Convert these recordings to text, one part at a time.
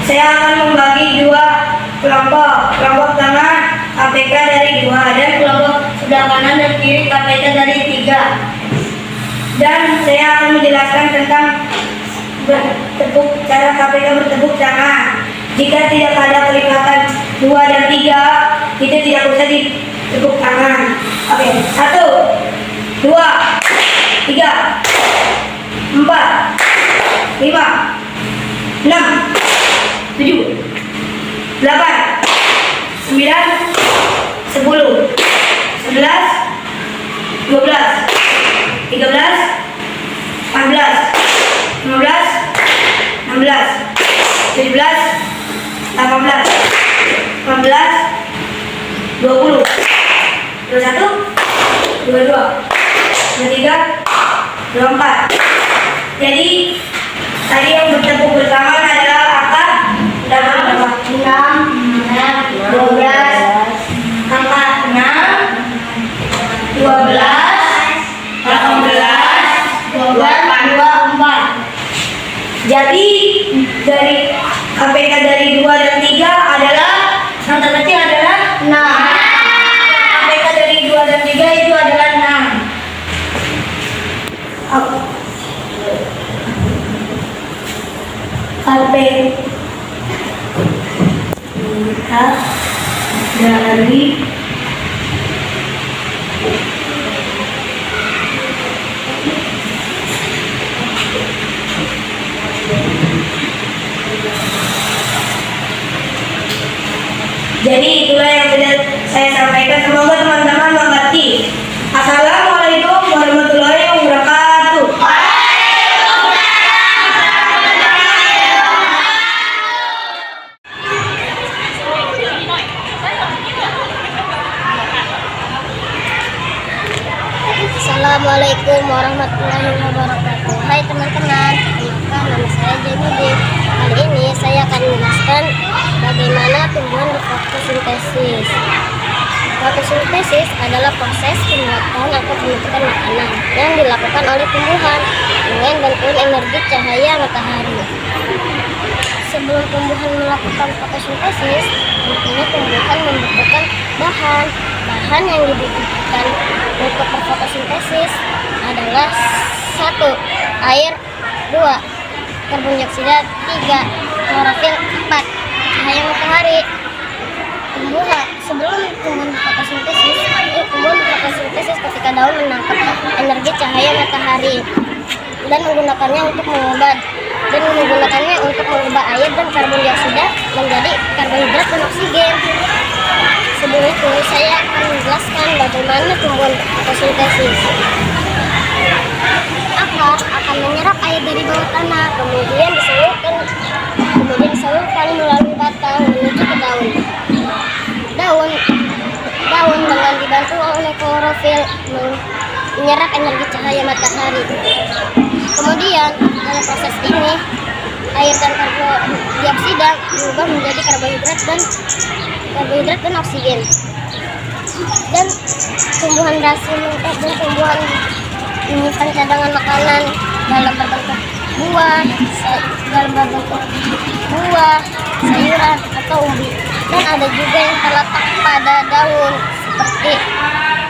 Saya akan membagi dua kelompok. Kelompok tengah KPK dari 2 dan kelompok sebelah kanan dan kiri KPK dari 3. Dan saya akan menjelaskan tentang cara KPK bertepuk tangan. Jika tidak ada perikatan 2 dan 3, itu tidak usah ditepuk tangan. Oke, 1, 2, 3, 4, 5, 6, 7, 8, 9, 10, 11, 12, 13, 14, 15, 16, 17, 18, 19, 20, 21, 22, 23, 24. Jadi tadi yang bertepuk bersama adalah angka berapa? 6, 12, angka 6, 12, 18, 24. Jadi dari KPK dari 2 dan 3 adalah yang terkecil adalah 6. KPK dari 2 dan 3 itu adalah 6. KPK dari Jadi itulah yang sudah saya sampaikan. Semoga teman-teman mengerti. Assalamualaikum warahmatullahi wabarakatuh. Assalamualaikum warahmatullahi wabarakatuh. Hai teman-teman, nama saya Jemudi. Kali ini saya akan menjelaskan bagaimana tumbuhan berfotosintesis. Fotosintesis adalah proses pembuatan atau pembentukan makanan yang dilakukan oleh tumbuhan dengan bantuan energi cahaya matahari. Sebelum tumbuhan melakukan fotosintesis, tentunya tumbuhan membutuhkan bahan yang dibutuhkan untuk berfotosintesis adalah 1. Air, 2. Karbon dioksida, 3. Klorofil, 4. Cahaya matahari. Sebelum tumbuhan berfotosintesis ketika daun menangkap energi cahaya matahari dan menggunakannya untuk mengubah air dan karbon dioksida menjadi karbohidrat dan oksigen. Sebelum itu saya akan menjelaskan bagaimana tumbuhan fotosintesis. Akar akan menyerap air dari bawah tanah, kemudian disalurkan melalui batang menuju ke daun. Daun dengan dibantu oleh klorofil menyerap energi cahaya matahari. Kemudian dalam proses ini air dan karbon dioksida berubah menjadi karbohidrat dan oksigen. Dan tumbuhan menyimpan cadangan makanan dalam berbentuk buah, sayuran atau umbi. Dan ada juga yang terletak pada daun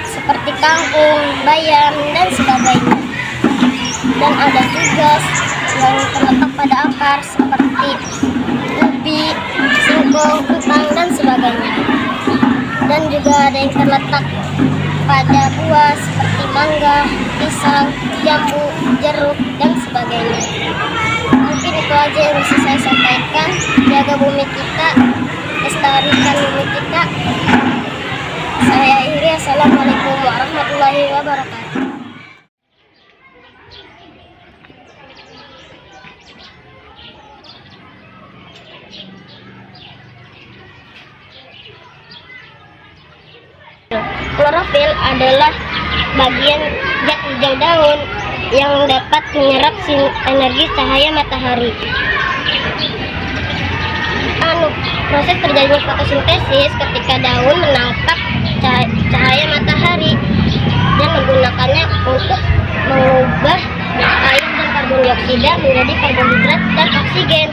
seperti kangkung, bayam dan sebagainya. Dan ada juga yang terletak pada akar seperti ubi, singkong, kentang dan sebagainya. Dan juga ada yang terletak pada buah seperti mangga, pisang, jambu, jeruk dan sebagainya. Mungkin itu aja yang bisa saya sampaikan. Jaga bumi kita, lestarikan bumi kita. Saya akhiri. Assalamualaikum warahmatullahi wabarakatuh. Klorofil adalah bagian zat hijau daun yang dapat menyerap energi cahaya matahari. Proses terjadinya fotosintesis ketika daun menangkap cahaya matahari dan menggunakannya untuk mengubah air dan karbon dioksida menjadi karbohidrat dan oksigen.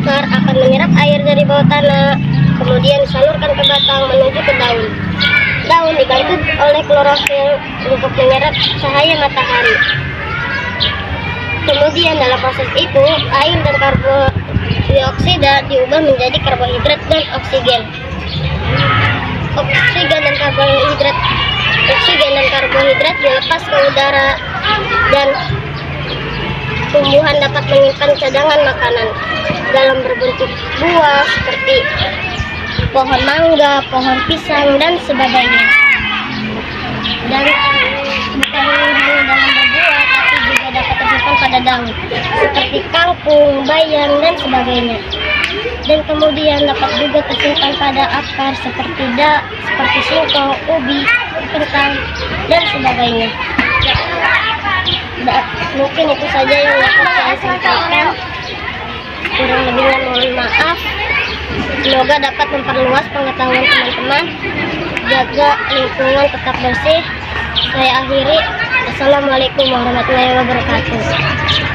akar akan menyerap air dari bawah tanah, kemudian disalurkan ke batang menuju ke daun. Daun dibantu oleh klorofil untuk menyerap cahaya matahari. Kemudian dalam proses itu, air dan karbodioksida diubah menjadi karbohidrat dan oksigen. Oksigen dan karbohidrat dilepas ke udara dan tumbuhan dapat menyimpan cadangan makanan dalam berbentuk buah seperti pohon mangga, pohon pisang, dan sebagainya. Dan bukan hanya dalam berbuah, tapi juga dapat tersimpan pada daun seperti kangkung, bayam, dan sebagainya. Dan kemudian dapat juga tersimpan pada akar seperti singkong, ubi, kentang, dan sebagainya. Mungkin itu saja yang dapat saya sampaikan. Kurang lebihnya mohon maaf. Semoga dapat memperluas pengetahuan teman-teman. Jaga lingkungan tetap bersih. Saya akhiri. Assalamualaikum warahmatullahi wabarakatuh.